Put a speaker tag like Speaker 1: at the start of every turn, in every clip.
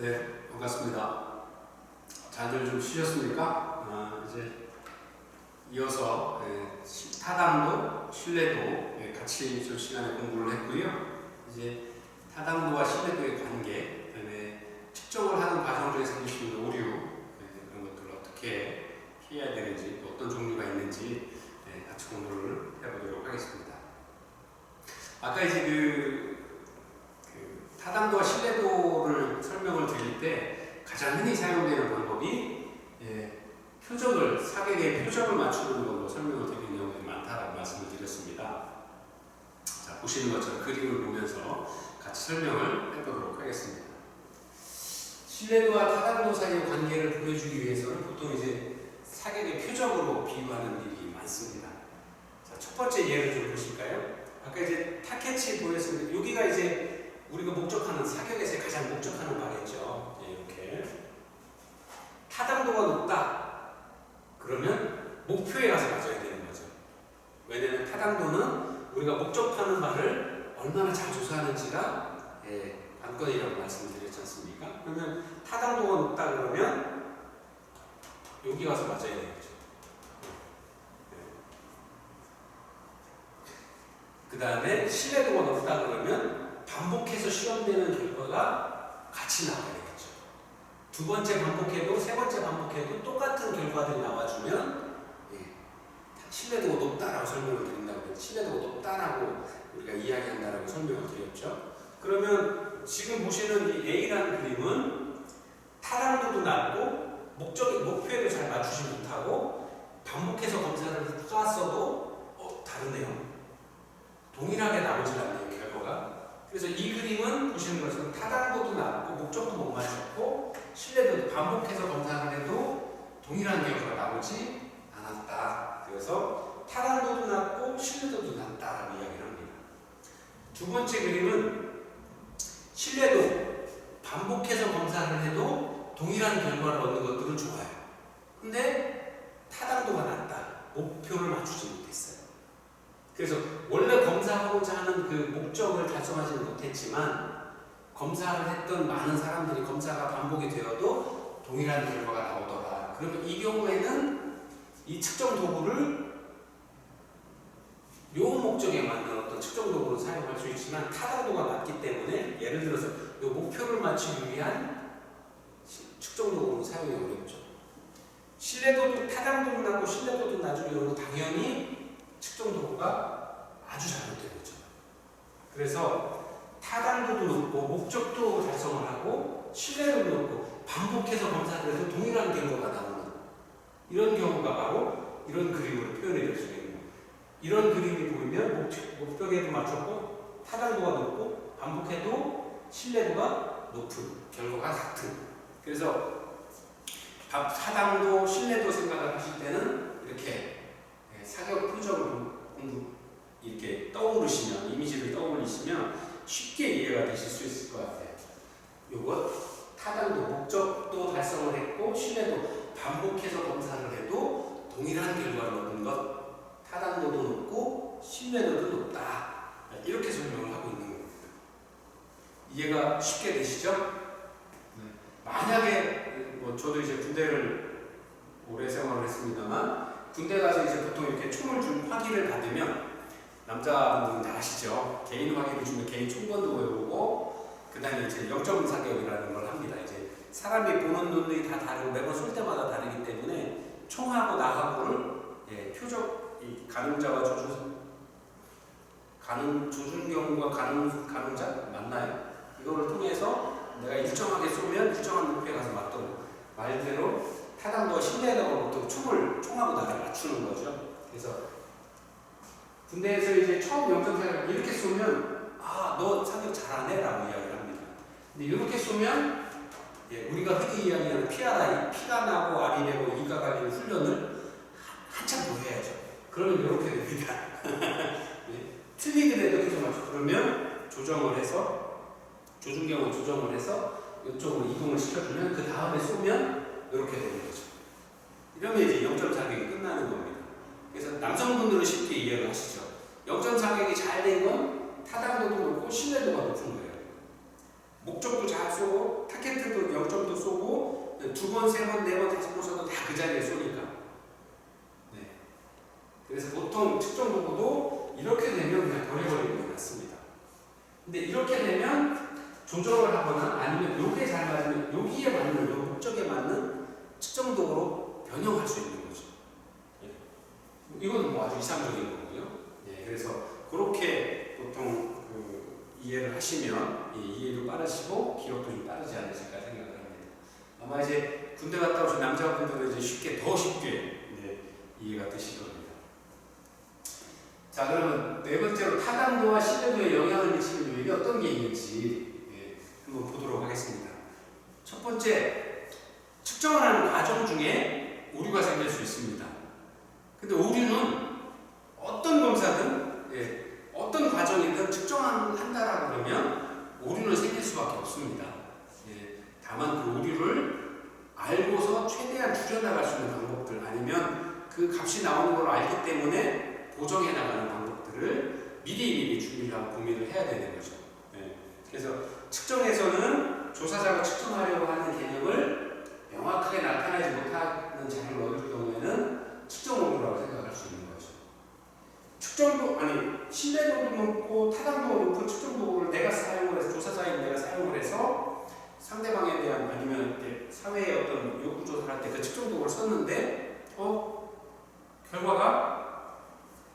Speaker 1: 네, 반갑습니다. 잘들 좀 쉬셨습니까? 이제 이어서 타당도, 신뢰도 같이 좀 시간에 공부를 했고요. 이제 타당도와 신뢰도의 관계, 그다음에 측정을 하는 과정 중에 생길 수 있는 오류, 그런 것들을 어떻게 피해야 되는지, 또 어떤 종류가 있는지 같이 공부를 해보도록 하겠습니다. 아까 이제 그 타당도와 신뢰도를 설명을 드릴 때 가장 흔히 사용되는 방법이 표적을, 사격의 표적을 맞추는 걸로 설명을 드리는 경우가 많다라고 말씀을 드렸습니다. 자, 보시는 것처럼 그림을 보면서 같이 설명을 해보도록 하겠습니다. 신뢰도와 타당도 사이의 관계를 보여주기 위해서는 보통 이제 사격의 표적으로 비유하는 일이 많습니다. 자, 첫 번째 예를 좀 보실까요? 아까 이제 타켓이 보였습니다. 여기가 이제 우리가 목적하는, 사격에서 가장 목적하는 바겠죠. 이렇게 타당도가 높다 그러면 목표에 가서 맞아야 되는 거죠. 왜냐하면 타당도는 우리가 목적하는 바를 얼마나 잘 조사하는지가 관건이라고 말씀을 드렸지 않습니까? 그러면 타당도가 높다 그러면 여기 가서 맞아야 되겠죠. 그 다음에 신뢰도가 높다 그러면 반복해서 실험되는 결과가 같이 나와야 되겠죠. 두 번째 반복해도 세 번째 반복해도 똑같은 결과들이 나와주면 신뢰도가 높다라고 설명을 드린다고, 신뢰도가 높다라고 우리가 이야기한다라고 설명을 드렸죠. 그러면 지금 보시는 이 A라는 그림은 타당도도 낮고 목표에도 잘 맞추지 못하고 반복해서 검사를 쐈어도 다르네요. 동일하게 나오질 않네요, 결과가. 그래서 이 그림은 보시는 것처럼 타당도도 낮고 목적도 못 맞췄고 신뢰도도 반복해서 검사를 해도 동일한 결과가 나오지 않았다. 그래서 타당도도 낮고 신뢰도도 낮다라고 이야기를 합니다. 두 번째 그림은 신뢰도 반복해서 검사를 해도 동일한 결과를 얻는 것들은 좋아요. 근데 타당도가 낮다. 목표를 맞추지 못했어요. 그래서 원래 검사하고자 하는 그 목적을 달성하지는 못했지만 검사를 했던 많은 사람들이 검사가 반복이 되어도 동일한 결과가 나오더라. 그러면 이 경우에는 이 측정 도구를 요 목적에 맞는 어떤 측정 도구로 사용할 수 있지만 타당도가 낮기 때문에 예를 들어서 요 목표를 맞추기 위한 측정 도구로 사용이 어렵죠. 신뢰도도 타당도도 낮고 신뢰도도 낮은 경우는 당연히 측정 도구가 아주 잘못된 거죠. 그래서 타당도도 높고 목적도 달성을 하고 신뢰도도 높고 반복해서 검사를 해도 동일한 결과가 나오는 이런 경우가 바로 이런 그림으로 표현이 될 수가 있는 거예요. 이런 그림이 보이면 목표에도 맞췄고 타당도가 높고 반복해도 신뢰도가 높은 결과가 같은. 그래서 타당도, 신뢰도 생각을 하실 때는 이렇게 사격 표적을 이렇게 떠오르시면, 이미지를 떠올리시면 쉽게 이해가 되실 수 있을 것 같아요. 요거 타당도, 목적도 달성을 했고 신뢰도 반복해서 검사를 해도 동일한 결과를 얻는 것, 타당도도 높고 신뢰도도 높다. 이렇게 설명을 하고 있는 겁니다. 이해가 쉽게 되시죠? 만약에 저도 이제 군대를 오래 생활을 했습니다만 군대 가서 이제 보통 이렇게 총을 좀 확인을 받으면 남자분들은 다 아시죠? 개인 확인을 주면 개인 총번도 외우고 그 다음에 이제 0점 사격이라는 걸 합니다. 이제 사람이 보는 눈이 다 다르고 매번 쏠 때마다 다르기 때문에 총하고 나하고를 표적, 이 가늠자와 조준경과 가늠자 맞나요? 이거를 통해서 내가 일정하게 쏘면 일정한 목표에 가서 맞도록 말대로 타당도와 신뢰도가 보통 총하고 나를 맞추는 거죠. 그래서 군대에서 이제 처음 영점 사격 이렇게 쏘면 너 사격 잘하네 라고 이야기를 합니다. 근데 이렇게 쏘면 우리가 흔히 이야기하는 PRI, 피가 나고 알이 되고 이가 갈리는 훈련을 한참 더 해야죠. 그러면 이렇게 됩니다. 틀리더라도 계속 맞춰. 그러면 조정을 해서 조준경을 조정을 해서 이쪽으로 이동을 시켜주면 그 다음에 쏘면 이렇게 되는 거죠. 이러면 이제 0점 사격이 끝나는 겁니다. 그래서 남성분들은 쉽게 이해를 하시죠. 0점 사격이 잘 된 건 타당도도 높고 신뢰도가 높은 거예요. 목적도 잘 쏘고 타겟도 0점도 쏘고 2번, 3번, 4번, 5번 쏘도 다 그 자리에 쏘니까. 네. 그래서 보통 측정 도구도 이렇게 되면 그냥 버려버리는 게 낫습니다. 근데 이렇게 되면 조정을 하거나 아니면 요게 잘 맞으면 여기에 맞는 요 목적에 맞는 측정 도구로 변형할 수 있는 거죠. 네. 이건 뭐 아주 이상적인 거고요. 네. 그래서 그렇게 보통 이해를 하시면 이해도 빠르시고 기억도 좀 빠르지 않으실까 생각을 합니다. 아마 이제 군대 갔다 오신 남자분들은 이제 더 쉽게 이해가 되실 겁니다. 자, 그러면 네 번째로 타당도와 신뢰도에 영향을 미치는 요인이 어떤 게 있는지 한번 보도록 하겠습니다. 첫 번째, 측정을 하는 과정 중에 오류가 생길 수 있습니다. 근데 오류는 어떤 검사든 어떤 과정이든 측정한다라고 그러면 오류는 생길 수밖에 없습니다. 다만 그 오류를 알고서 최대한 줄여나갈 수 있는 방법들 아니면 그 값이 나오는 걸 알기 때문에 보정해 나가는 방법들을 미리 준비를 하고 고민을 해야 되는 거죠. 그래서 측정에서는 조사자가 측정하려고 하는 개념을 명확하게 나타내지 못하는 자료를 얻을 경우에는 측정 오류라고 생각할 수 있는 거죠. 신뢰도도 높고 타당도가 높은 측정 도구를 내가 사용을 해서 조사자인 내가 사용을 해서 상대방에 대한 아니면 사회의 어떤 요구 조사를 할 때 그 측정 도구를 썼는데 결과가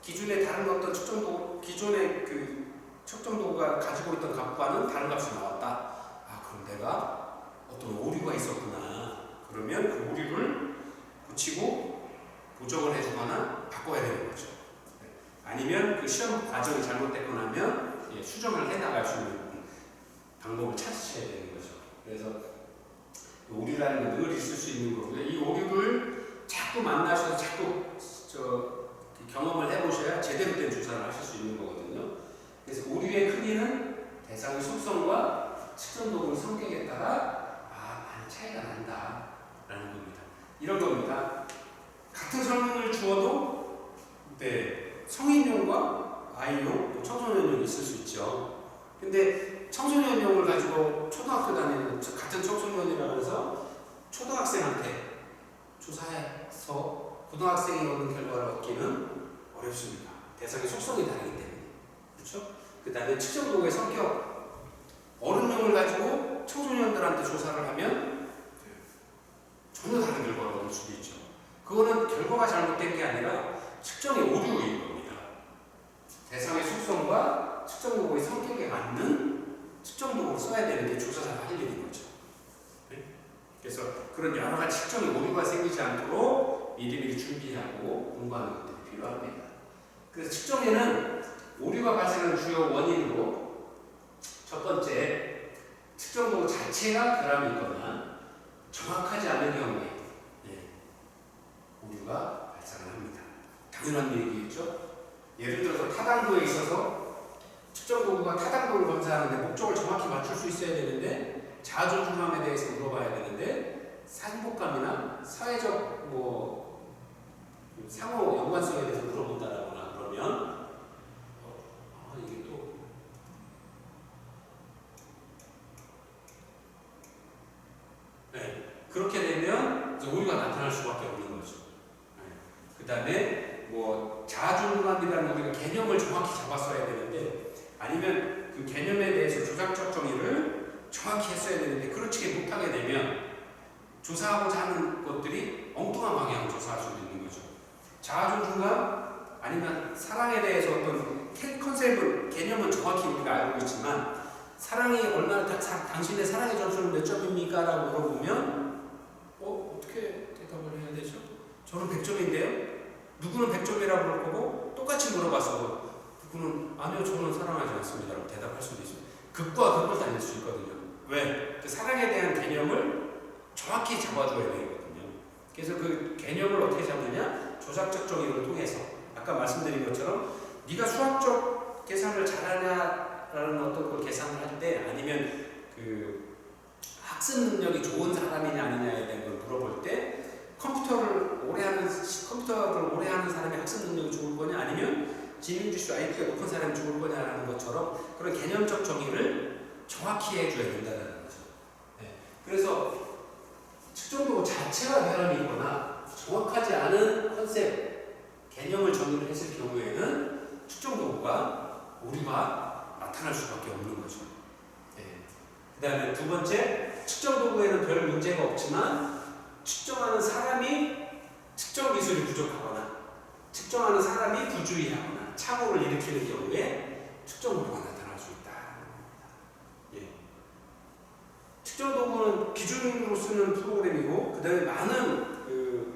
Speaker 1: 기존의 다른 어떤 측정 도구 기존의 그 측정 도구가 가지고 있던 값과는 다른 값이 나왔다. 그럼 내가 어떤 오류가 있었구나. 그러면 그 오류를 고치고 보정을 해주거나 바꿔야 되는 거죠. 아니면 그 시험 과정이 잘못됐거나 하면 수정을 해나갈 수 있는 방법을 찾으셔야 되는 거죠. 그래서 오류라는 건 늘 있을 수 있는 거고요. 이 오류를 자꾸 만나셔서 자꾸 경험을 해보셔야 제대로 된 조사를 하실 수 있는 거거든요. 그래서 오류의 크기는 대상의 속성과 측정 도구의 성격에 따라 많이 차이가 난다라는 겁니다. 이런 겁니다. 같은 설문을 주어도 성인용과 아이용, 청소년용이 있을 수 있죠. 근데 청소년용을 가지고 초등학교 다니는 같은 청소년이라고 해서 초등학생한테 조사해서 고등학생이 얻는 결과를 얻기는 어렵습니다. 대상의 속성이 다르기 때문에. 그렇죠? 그 다음에 측정 도구의 성격, 어른용을 가지고 청소년들한테 조사를 하면 전혀 다른 결과를 얻을 수도 있죠. 그거는 결과가 잘못된 게 아니라 측정의 오류인 겁니다. 대상의 속성과 측정 도구의 성격에 맞는 측정 도구를 써야 되는 게 조사자가 할 일인 거죠. 그래서 그런 여러 가지 측정의 오류가 생기지 않도록 미리미리 준비하고 공부하는 것들이 필요합니다. 그래서 측정에는 오류가 발생하는 주요 원인으로 첫 번째, 측정 도구 자체가 결함이 있거나 정확하지 않은 경우에 오류가 발생을 합니다. 당연한 얘기겠죠? 예를 들어서 타당도에 있어서 측정 도구가 타당도를 검사하는데 목적을 정확히 맞출 수 있어야 되는데 자존중함에 대해서 물어봐야 되는데 사진복감이나 사회적 상호 연관성에 대해서 물어본다거나 그러면 이게 또 그렇게 되면 이제 오류가 나타날 수밖에 없는 거죠. 그 다음에 자아중감이라는 우리가 개념을 정확히 잡았어야 되는데 아니면 그 개념에 대해서 조작적 정의를 정확히 했어야 되는데 그렇지 못하게 되면 조사하고자 하는 것들이 엉뚱한 방향으로 조사할 수도 있는 거죠. 자아중감 아니면 사랑에 대해서 어떤 컨셉을 개념은 정확히 우리가 알고 있지만 사랑이 얼마나 당신의 사랑의 점수는 몇 점입니까? 라고 물어보면 어떻게 대답을 해야 되죠? 저는 100점인데요? 누구는 100점이라고 그럴 거고 똑같이 물어봤어도 누구는 아니요 저는 사랑하지 않습니다 라고 대답할 수도 있어요. 극과 극을 다닐 수 있거든요. 왜? 그 사랑에 대한 개념을 정확히 잡아줘야 되거든요. 그래서 그 개념을 어떻게 잡느냐? 조작적 정의를 통해서 아까 말씀드린 것처럼 네가 수학적 계산을 잘하냐라는 어떤 걸 계산을 할 때 아니면 그 학습 능력이 좋은 사람이냐 아니냐에 대한 걸 물어볼 때 컴퓨터를 오래 하는 사람이 학습 능력이 좋을 거냐 아니면 지능지수 IQ가 높은 사람이 좋을 거냐라는 것처럼 그런 개념적 정의를 정확히 해줘야 된다는 거죠. 네. 그래서 측정 도구 자체가 결함이 있거나 정확하지 않은 컨셉, 개념을 정의를 했을 경우에는 측정 도구가 오류가 나타날 수밖에 없는 거죠. 네. 그 다음에 두 번째, 측정 도구에는 별 문제가 없지만 측정하는 사람이 측정 기술이 부족하거나 측정하는 사람이 부주의하거나 착오를 일으키는 경우에 측정 오류가 나타날 수 있다. 예. 측정 도구는 기준으로 쓰는 프로그램이고, 그 다음에 많은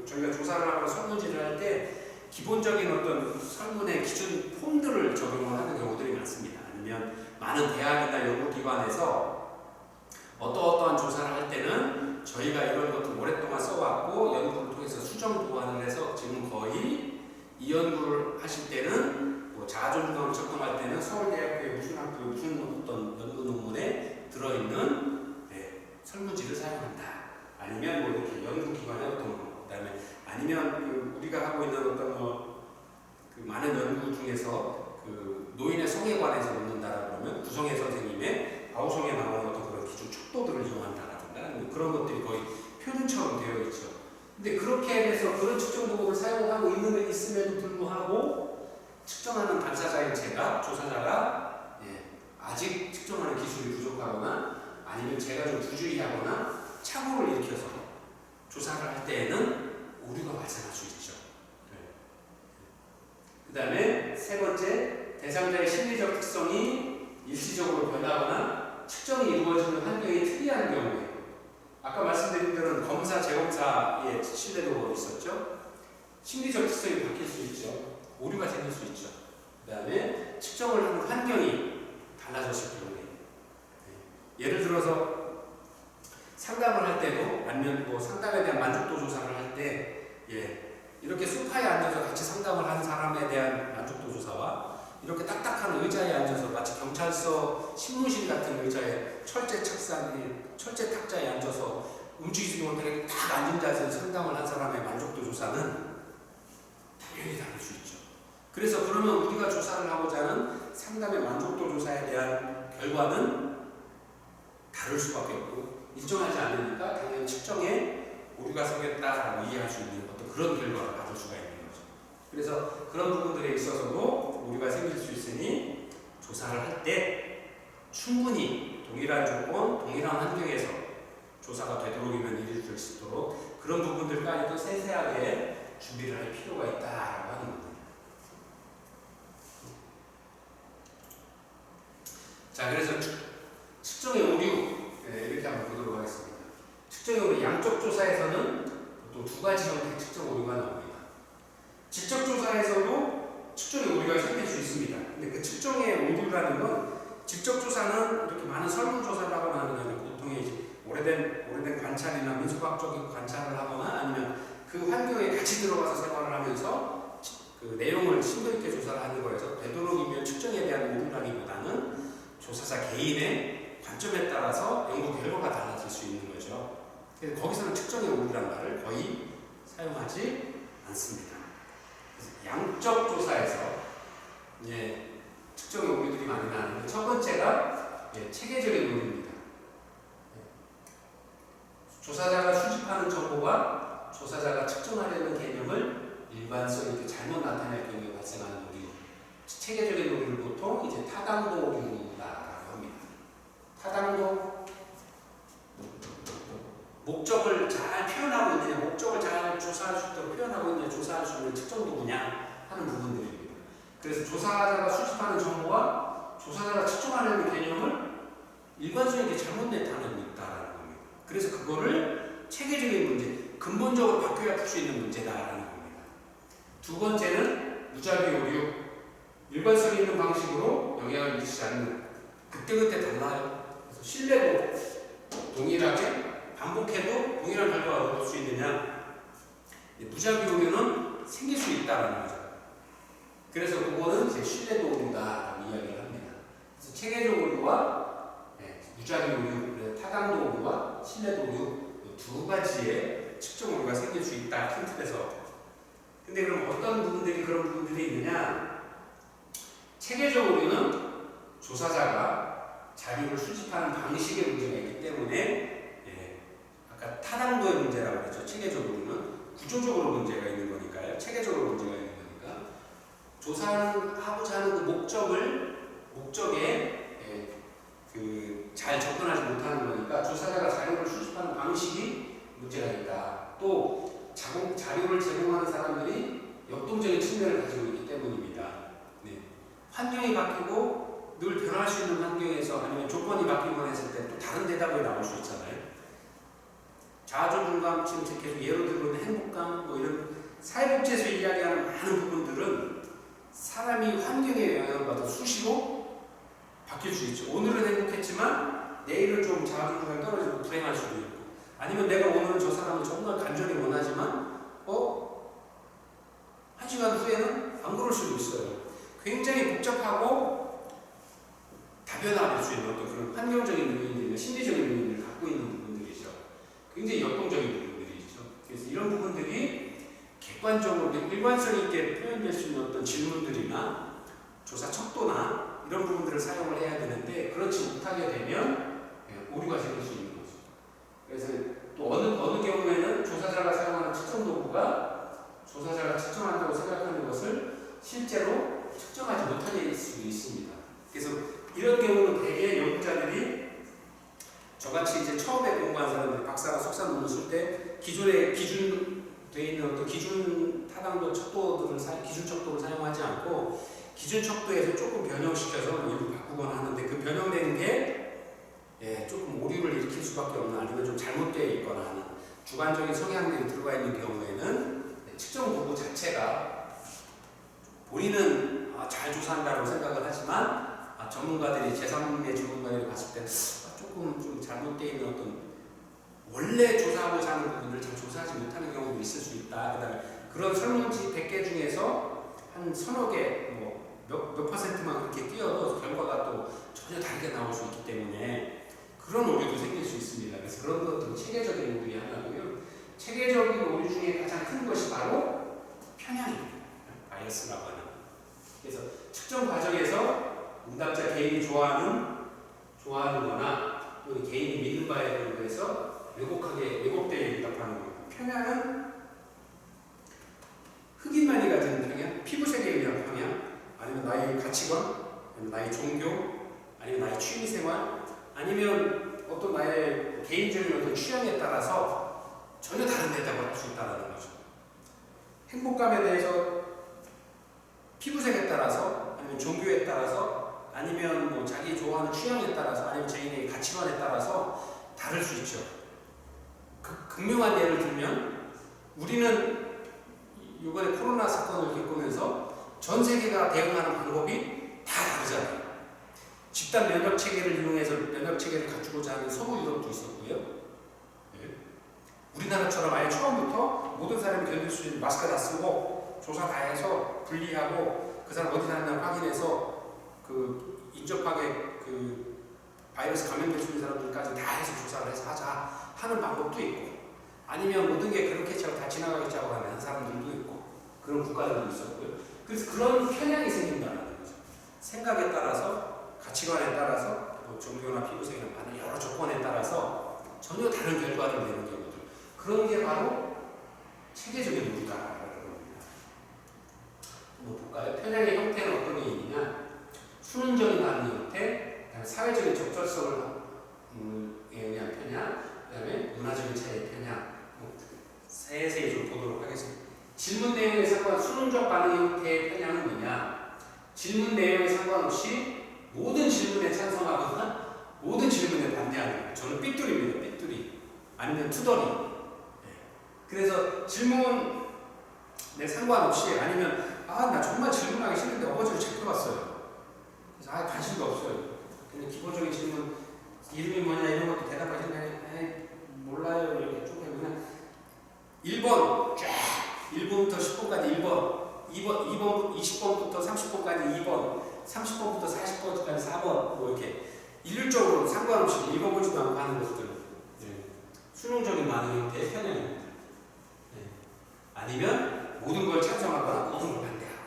Speaker 1: 저희가 조사를 하거나 설문지를 할 때 기본적인 어떤 설문의 기준 폼들을 적용을 하는 경우들이 많습니다. 아니면 많은 대학이나 연구기관에서 어떠한 조사를 할 때는 저희가 이런 것들 오랫동안 써왔고 연구를 통해서 수정 보완을 해서 지금 거의 이 연구를 하실 때는 뭐 자아전공을 적동할 때는 서울대학교의 무슨 학교 무슨 어떤 연구 논문에 들어있는 설문지를 사용한다. 아니면 뭐 이렇게 연구기관의 어떤 거, 그다음에 아니면 우리가 하고 있는 어떤 그 많은 연구 중에서 그 노인의 성에 관해서 묻는다라 그러면 구성애 선생님의 아우성에 나오는 어떤 그런 기준 척도들을 이용한다라든가 뭐 그런 것들이 거의 표준처럼 되어 있죠. 근데 그렇게 해서 그런 측정 도구를 사용하고 있음에도 불구하고 측정하는 당사자인 제가, 조사자가 아직 측정하는 기술이 부족하거나 아니면 제가 좀 부주의하거나 착오를 일으켜서 조사를 할 때에는 오류가 발생할 수 있죠. 그 다음에 세 번째, 대상자의 심리적 특성이 일시적으로 변하거나 측정이 이루어지는 환경이 특이한 경우에, 아까 말씀드린 대로 검사, 재검사의 신뢰도가 있었죠. 심리적 특성이 바뀔 수 있죠. 오류가 생길 수 있죠. 그 다음에 측정을 하는 환경이 달라졌을 경우에, 예를 들어서 상담을 할 때도 아니면 뭐 상담에 대한 만족도 조사를 할 때 이렇게 소파에 앉아서 같이 상담을 하는 사람에 대한 만족도 조사와 이렇게 딱딱한 의자에 앉아서 마치 경찰서 신문실 같은 의자에 철제 탁자에 앉아서 움직이지 못하게 딱 앉은 자세에서 상담을 한 사람의 만족도 조사는 당연히 다를 수 있죠. 그래서 그러면 우리가 조사를 하고자 하는 상담의 만족도 조사에 대한 결과는 다를 수밖에 없고 일정하지 않으니까 당연히 측정에 오류가 생겼다라고 이해할 수 있는 어떤 그런 결과를 받을 수가 있는 거죠. 그래서 그런 부분들에 있어서도 오류가 생길 수 있으니 조사를 할 때 충분히 동일한 조건, 동일한 환경에서 조사가 되도록이면 이루어질 수 있도록 그런 부분들까지도 세세하게 준비를 할 필요가 있다라고 하는 겁니다. 자, 그래서 측정의 오류 이렇게 한번 보도록 하겠습니다. 측정의 오류, 양적 조사에서는 보통 두 가지 형태의 측정 오류가 나옵니다. 직접 조사에서도 측정의 오류가 생길 수 있습니다. 근데 그 측정의 오류라는 건 직접 조사는 이렇게 많은 설문 조사를 하거나 하는 보통의 이제 오래된 관찰이나 민俗학적인 관찰을 하거나 아니면 그 환경에 같이 들어가서 생활을 하면서 그 내용을 심도 있게 조사를 하는 거여서 되도록이면 측정에 대한 오류라기보다는 조사자 개인의 관점에 따라서 연구 결과가 달라질 수 있는 거죠. 그래서 거기서는 측정의 오류란 말을 거의 사용하지 않습니다. 그래서 양적 조사에서 측정의 오류들이 많이 나는데 첫 번째가 체계적인 오류입니다. 조사자가 수집하는 정보가 조사자가 측정하려는 개념을 일관성 있게 잘못 나타낼 경우에 발생하는 오류. 체계적인 오류를 보통 이제 타당도 오류다라고 합니다. 타당도, 목적을 잘 표현하고 있느냐, 목적을 잘 조사할 수 있도록 표현하고 있느냐, 조사할 수 있는 측정 도구냐 하는 부분들입니다. 그래서 조사자가 수집하는 정보와 조사자가 측정하려는 개념을 일관성 있게 잘못 나타내고 있다라는 겁니다. 그래서 그거를 체계적인 문제, 근본적으로 바뀌어야 풀 수 있는 문제다라는 겁니다. 두 번째는 무작위 오류, 일관성 있는 방식으로 영향을 미치지 않는, 그때그때 달라요. 그래서 신뢰도 동일하게 반복해도 동일한 결과가 얻을 수 있느냐, 무작위 오류는 생길 수 있다는 거죠. 그래서 그거는 이제 신뢰도 오류다라고 이야기를 합니다. 그래서 체계적 오류와 무작위 오류, 타당도 오류와 신뢰도 오류 두 가지의 측정 오류가 생길 수 있다, 큰 틀에서. 근데 그럼 어떤 부분들이 그런 부분들이 있느냐? 체계적 오류는 조사자가 자료를 수집하는 방식의 문제가 있기 때문에 아까 타당도의 문제라고 그랬죠. 체계적으로는 구조적으로 문제가 있는 거니까요. 체계적으로 문제가 있는 거니까 조사하고자 하는 그 목적에 잘 접근하지 못하는 거니까 조사자가 자료를 수집하는 방식이 문제가 있다. 또 자료를 제공하는 사람들이 역동적인 측면을 가지고 있기 때문입니다. 환경이 바뀌고 늘 변할 수 있는 환경에서 아니면 조건이 바뀌거나 했을 때 또 다른 대답이 나올 수 있잖아요. 자아존중감, 지금 계속 예로 들고 있는 행복감, 뭐 이런 사회복지에서 이야기하는 많은 부분들은 사람이 환경에 영향을 받아 수시로 바뀔 수 있죠. 오늘은 행복했지만 내일은 좀 자아존중감이 떨어지고 불행할 수도 있고, 아니면 내가 오늘은 저 사람을 정말 간절히 원하지만 한 시간 후에는 안 그럴 수도 있어요. 굉장히 복잡하고 다변화될 수 있는 어떤 그런 환경적인 요인들이나 심리적인 요인들을 갖고 있는 부분들이죠. 굉장히 역동적인 부분들이죠. 그래서 이런 부분들이 객관적으로 일관성 있게 표현될 수 있는 어떤 질문들이나 조사 척도나 이런 부분들을 사용을 해야 되는데, 그렇지 못하게 되면 오류가 생길 수 있는 거죠. 그래서 또 어느 경우에는 조사자가 사용하는 측정 도구가 조사자가 측정한다고 생각하는 것을 실제로 측정하지 못할 수도 있습니다. 그래서 이런 경우는 대개 연구자들이 저같이 이제 처음에 공부한 사람들이 박사나 석사 논문 쓸 때 기존에 기준되어 있는 어떤 기준 타당도 척도들을 기준 척도를 사용하지 않고 기준 척도에서 조금 변형시켜서 일부 바꾸거나 하는데, 그 변형되는 게 조금 오류를 일으킬 수밖에 없는, 아니면 좀 잘못되어 있거나 하는 주관적인 성향들이 들어가 있는 경우에는 측정 도구 자체가 본인은 잘 조사한다고 생각을 하지만 전문가들이 제3의 전문가들이 봤을 때 조금 좀 잘못되어 있는 어떤 원래 조사하고자 하는 부분을 잘 조사하지 못하는 경우도 있을 수 있다. 그다음에 그런 설문지 100개 중에서 한 서너 개, 몇 퍼센트만 그렇게 띄어도 결과가 또 전혀 다르게 나올 수 있기 때문에 그런 오류도 생길 수 있습니다. 그래서 그런 것들은 체계적인 오류의 하나고요. 체계적인 오류 중에 가장 큰 것이 바로 편향입니다. 바이어스라고 하는. 그래서 측정 과정에서 응답자 개인이 좋아하는 거나 또 개인이 믿는 바에 대해서 왜곡되게 응답하는 거고, 편향은 흑인만이 가진 편향, 피부색에 의한 편향, 아니면 나의 가치관, 아니면 나의 종교, 아니면 나의 취미생활, 아니면 어떤 나의 개인적인 어떤 취향에 따라서 전혀 다른 대답을 할 수 있다는 거죠. 행복감에 대해서 피부색에 따라서, 아니면 종교에 따라서, 아니면 뭐 자기 좋아하는 취향에 따라서, 아니면 개인의 가치관에 따라서 다를 수 있죠. 극명한 예를 들면 우리는 이번에 코로나 사건을 겪으면서 전 세계가 대응하는 방법이 다 다르잖아요. 집단 면역 체계를 이용해서 면역 체계를 갖추고자 하는 서구 유럽도 있었고요. 우리나라처럼 아예 처음부터 모든 사람이 견딜 수 있는 마스크 다 쓰고 조사 다 해서 분리하고 그 사람 어디 사는지 확인해서 그 인접하게 그 바이러스 감염될 수 있는 사람들까지 다 해서 조사를 해서 하자 하는 방법도 있고, 아니면 모든 게 그렇게 다 지나가겠자고 하는 사람들도 있고, 그런 국가들도 있었고요. 그래서 그런 편향이 생긴다는 거죠. 생각에 따라서, 가치관에 따라서, 뭐 종교나 피부색이나 많은 여러 조건에 따라서 전혀 다른 결과를 내는 경우들, 그런 게 바로 체계적인 오류다라는 겁니다. 한번 볼까요? 편향의 형태는 어떤 게 있느냐? 수능적인 반응 형태, 사회적인 적절성을 의한 편향, 그 다음에 문화적인 차이의 편향, 세세히 좀 보도록 하겠습니다. 질문 내용에 상관없이 수능적 반응 형태의 편향은 뭐냐? 질문 내용에 상관없이 모든 질문에 찬성하거나 모든 질문에 반대하는 거예요. 저는 삐뚤입니다. 삐뚤이. 아니면 투덜이. 그래서 질문에 상관없이, 아니면 나 정말 질문하기 싫은데 어거지로 잡혀갔어요. 그래서 관심도 없어요. 그냥 기본적인 질문, 이름이 뭐냐 이런 것도 대답하시면 몰라요 이렇게 쭉 해요. 그냥 1번 쫙 1번부터 10번까지 1번, 2번 20번부터 30번까지 2번, 30번부터 40번까지 4번, 뭐 이렇게 일률적으로 상관없이 읽어보지도 않고 하는 것들, 수능적인 반응 형태의 편향입니다. 아니면 모든 걸 찬성하거나 모든 걸 반대하거나.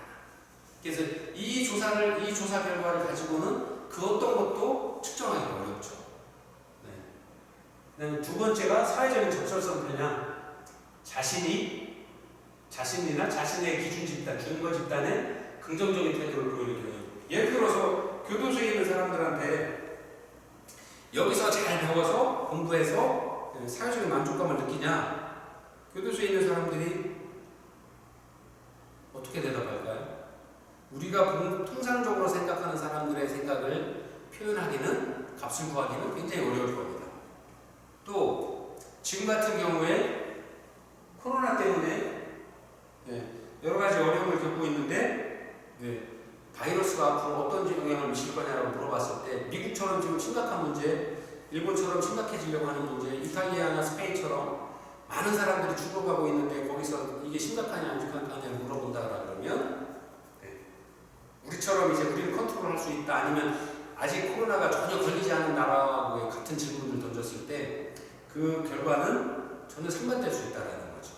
Speaker 1: 그래서 이 조사 결과를 가지고는 그 어떤 것도 측정하기 어렵죠. 네. 두 번째가 사회적인 적절성 편향. 자신이나 자신의 기준 집단, 준거 집단에 긍정적인 태도를 보이는 경우. 예를 들어서 교도소에 있는 사람들한테 여기서 잘 배워서 공부해서 사회적인 만족감을 느끼냐? 교도소에 있는 사람들이 어떻게 대답할까요? 우리가 통상적으로 생각하는 사람들의 생각을 표현하기는, 값을 구하기는 굉장히 어려울 겁니다. 또 지금 같은 경우에 코로나 때문에 여러 가지 어려움을 겪고 있는데 바이러스가 앞으로 어떤 영향을 미칠 거냐라고 물어봤을 때 미국처럼 지금 심각한 문제, 일본처럼 심각해지려고 하는 문제, 이탈리아나 스페인처럼 많은 사람들이 죽어가고 있는데 거기서 이게 심각하냐 안 심각하냐를 물어본다 그러면 우리처럼 이제 우리는 컨트롤할 수 있다, 아니면 아직 코로나가 전혀 걸리지 않은 나라하고 같은 질문을 던졌을 때 그 결과는 전혀 상반될 수 있다라는 거죠.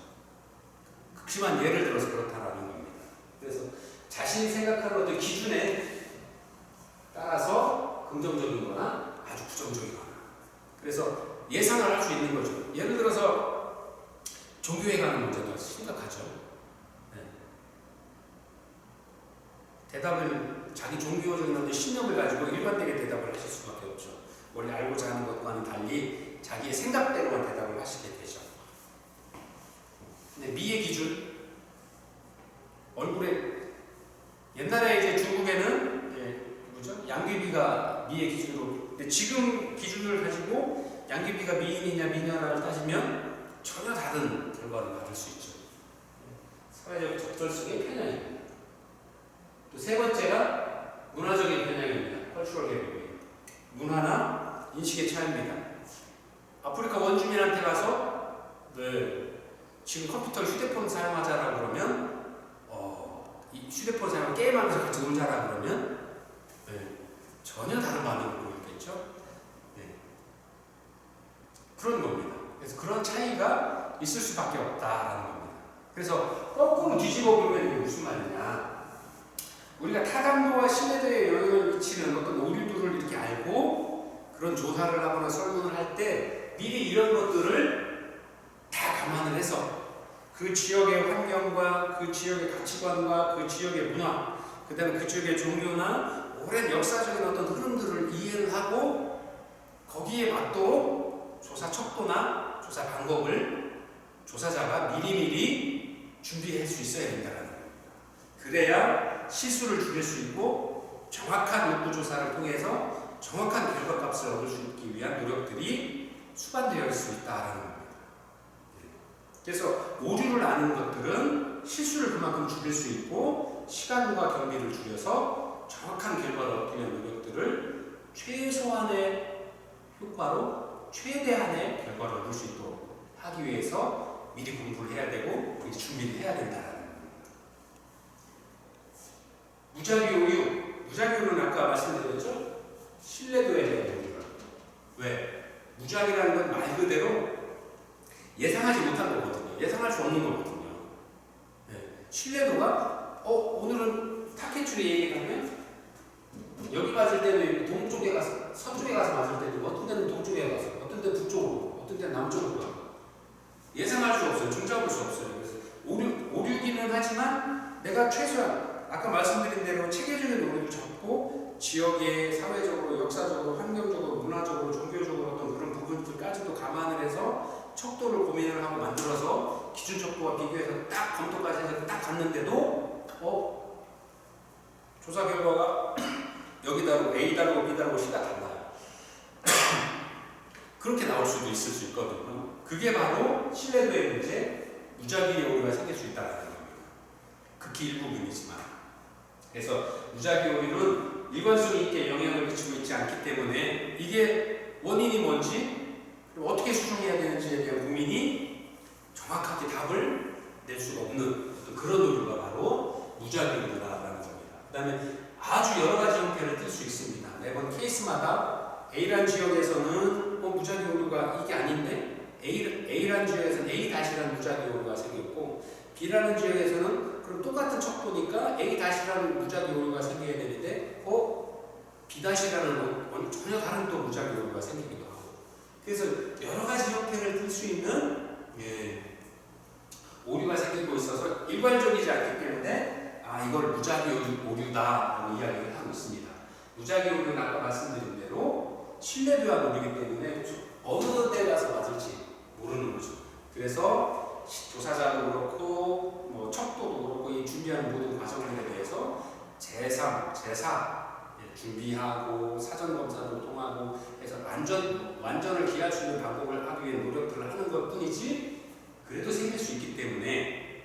Speaker 1: 극심한 예를 들어서 그렇다라는 겁니다. 그래서 자신이 생각하는 어떤 기준에 따라서 긍정적인 거나 아주 부정적인 거나, 그래서 예상을 할 수 있는 거죠. 예를 들어서 종교에 관한 문제가 심각하죠. 대답을 자기 종교적인 어떤 신념을 가지고 일관되게 대답을 하실 수밖에 없죠. 원래 알고자 하는 것과는 달리 자기의 생각대로만 대답을 하시게 되죠. 근데 미의 기준, 얼굴에 옛날에 이제 중국에는 양귀비가 미의 기준으로, 근데 지금 기준을 가지고 양귀비가 미인이냐 미녀냐를 따지면 전혀 다른 결과를 받을 수 있죠. 사회적 적절성의 편향입니다. 또 세 번째가 문화적인 편향입니다. 컬처럴 갭입니다. 문화나 인식의 차이입니다. 아프리카 원주민한테 가서 지금 컴퓨터를 휴대폰 사용하자라 그러면 이 휴대폰 사용 게임하면서 같이 놀자라 그러면 전혀 다른 반응을 보이겠죠. 그런 겁니다. 그래서 그런 차이가 있을 수밖에 없다라는 겁니다. 그래서 거꾸로 뒤집어 보면 이게 무슨 말이냐? 우리가 타당도와 신뢰도에 영향을 미치는 어떤 오류들을 이렇게 알고 그런 조사를 하거나 설문을 할 때 미리 이런 것들을 다 감안을 해서 그 지역의 환경과 그 지역의 가치관과 그 지역의 문화, 그 다음에 그 지역의 종교나 오랜 역사적인 어떤 흐름들을 이해를 하고 거기에 맞도록 조사 척도나 조사 방법을 조사자가 미리미리 준비할 수 있어야 된다는 겁니다. 그래야 실수를 줄일 수 있고 정확한 욕구 조사를 통해서 정확한 결과값을 얻을 수 있기 위한 노력들이 수반되어 있을 수 있다는 겁니다. 그래서 오류를 아는 것들은 실수를 그만큼 줄일 수 있고 시간과 경비를 줄여서 정확한 결과를 얻기 위한 노력들을 최소한의 효과로 최대한의 결과를 얻을 수 있도록 하기 위해서 미리 공부를 해야 되고 준비를 해야 된다는 겁니다. 무작위 오류. 무작위 오류는 아까 말씀드렸죠? 신뢰도에 대한 오류가. 왜? 무작위라는 건 말 그대로 예상하지 못한 거거든요. 예상할 수 없는 거거든요. 신뢰도가 오늘은 타켓줄에 얘기하면 여기 맞을 때는 동쪽에 가서 서쪽에 가서 맞을 때도 어떤 데는 동쪽에 가서 어떤 데는 북쪽으로 어떤 데는 남쪽으로 가고 예상할 수 없어요. 종잡을 수 없어요. 그래서 오류기는 하지만 내가 최소한 아까 말씀드린 대로 체계적인 오류를 잡고 지역의 사회적으로 역사적으로 환경적으로 문화적으로 종교적으로 어떤 그런 부분들까지도 감안을 해서 척도를 고민을 하고 만들어서 기준 척도와 비교해서 딱 검토까지 해서 딱 갔는데도 조사 결과가 여기 다르고 A 다르고 B 다르고 C가 달라요. 그렇게 나올 수도 있을 수 있거든요. 그게 바로 신뢰도의 문제, 무작위의 오류가 생길 수 있다는 겁니다. 극히 일부분이지만. 그래서 무작위 오류는 일관성 있게 영향을 미치고 있지 않기 때문에 이게 원인이 뭔지 그리고 어떻게 수정해야 되는지에 대한 고민이 정확하게 답을 낼 수가 없는 그런 오류가 바로 무작위 오류라는 겁니다. 그 다음에 아주 여러 가지 형태를 띌 수 있습니다. 매번 케이스마다 A라는 지역에서는 무작위 오류가 이게 아닌데 A라는 지역에서는 A-라는 무작위 오류가 생겼고 B라는 지역에서는 그럼 똑같은 척도니까 A-라는 무작위 오류가 생겨야 되는데 B- B-라는 전혀 다른 또 무작위 오류가 생기기도 하고, 그래서 여러 가지 형태를 띨 수 있는 오류가 생기고 있어서 일괄적이지 않기 때문에 이걸 무작위 오류다라고 이야기를 하고 있습니다. 무작위 오류는 아까 말씀드린 대로 신뢰도와 오류이기 때문에 어느 때 가서 맞을지 모르는 거죠. 그래서 조사자도 그렇고 뭐 척도도 그렇고 이 준비하는 모든 과정들에 대해서 제사 준비하고 사전 검사도 통하고 해서 완전을 기할 수 있는 방법을 하기 위해 노력들을 하는 것뿐이지, 그래도 생길 수 있기 때문에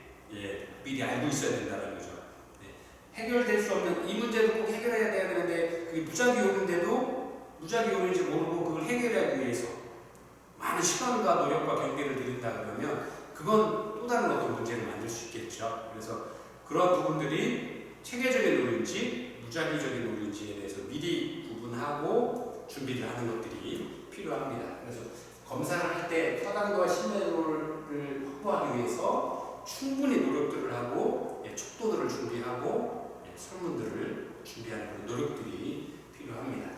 Speaker 1: 미리 알고 있어야 된다는 거죠. 해결될 수 없는 이 문제도 꼭 해결해야 돼야 되는데 그게 무작위 오류인데도 무작위 오류인지 모르고 그걸 해결하기 위해서 많은 시간과 노력과 경비를 들인다 그러면 그건 또 다른 어떤 문제를 만들 수 있겠죠. 그래서 그런 부분들이 체계적인 오류인지 무작위적인 오류인지에 대해서 미리 구분하고 준비를 하는 것들이 필요합니다. 그래서 검사를 할 때 타당도와 신뢰도를 확보하기 위해서 충분히 노력들을 하고 척도들을 준비하고 설문들을 준비하는 그런 노력들이 필요합니다.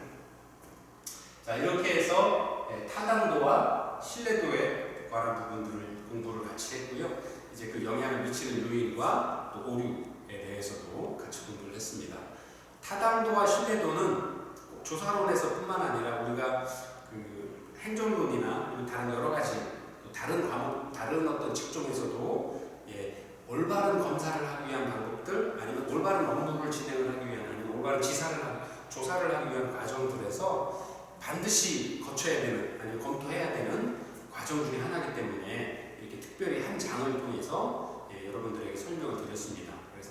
Speaker 1: 자, 이렇게 해서 타당도와 신뢰도에 관한 부분들을 공부를 같이 했고요. 이제 그 영향을 미치는 요인과 또 오류에 대해서도 같이 공부를 했습니다. 타당도와 신뢰도는 꼭 조사론에서뿐만 아니라 우리가 그 행정론이나 다른 여러 가지 다른 과목, 다른 어떤 직종에서도 올바른 검사를 하기 위한 방법들, 아니면 올바른 업무를 진행을 하기 위한, 아니면 올바른 조사를 하기 위한 과정들에서 반드시 거쳐야 되는, 아니면 검토해야 되는 과정 중에 하나이기 때문에 이렇게 특별히 한 장을 통해서 여러분들에게 설명을 드렸습니다. 그래서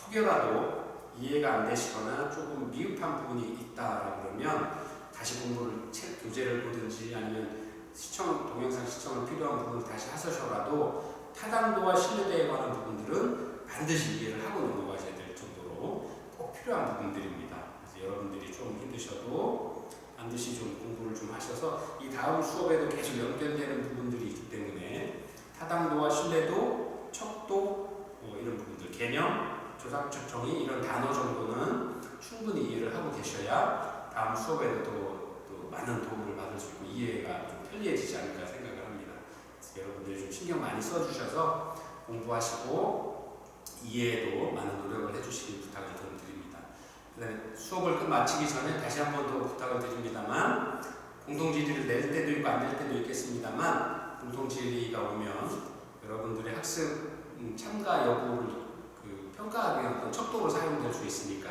Speaker 1: 혹여라도 이해가 안 되시거나 조금 미흡한 부분이 있다 그러면 다시 공부를 책 교재를 보든지 아니면 동영상 시청을 필요한 부분을 다시 하셔서라도 타당도와 신뢰도에 관한 부분들은 반드시 이해를 하고 넘어가셔야 될 정도로 꼭 필요한 부분들입니다. 그래서 여러분들이 좀 힘드셔도 반드시 좀 공부를 좀 하셔서 이 다음 수업에도 계속 연결되는 부분들이 있기 때문에 타당도와 신뢰도, 척도 이런 부분들, 개념, 조사적 정의 이런 단어 정도는 충분히 이해를 하고 계셔야 다음 수업에도 또 많은 도움을 받을 수 있고 이해가 좀 편리해지지 않을까 생각을 합니다. 그래서 여러분들이 좀 신경 많이 써주셔서 공부하시고 이해에도 많은 노력을 해주시길 부탁을 좀 드립니다. 그다음에 수업을 마치기 전에 다시 한 번 더 부탁을 드립니다만, 공통질의를 낼 때도 있고 안 낼 때도 있겠습니다만, 공통질의가 오면 여러분들의 학습 참가 여부를 평가하기 위한 어떤 척도로 사용될 수 있으니까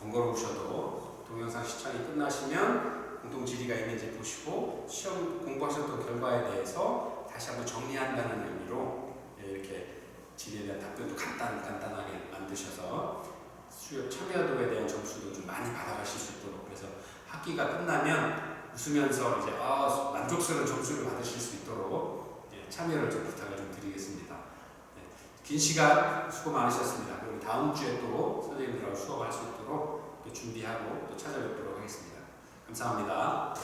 Speaker 1: 번거로우셔도 동영상 시청이 끝나시면 공통질의가 있는지 보시고 시험 공부하셨던 결과에 대해서 다시 한번 정리한다는 의미로 이렇게 질의에 대한 답변도 간단하게 만드셔서 수업 참여도에 대한 점수도 좀 많이 받아가실 수 있도록, 그래서 학기가 끝나면 웃으면서 이제 만족스러운 점수를 받으실 수 있도록 참여를 좀 부탁을 좀 드리겠습니다. 긴 시간 수고 많으셨습니다. 그리고 다음 주에 또 선생님들하고 수업할 수 있도록 준비하고 또 찾아뵙도록 하겠습니다. 감사합니다.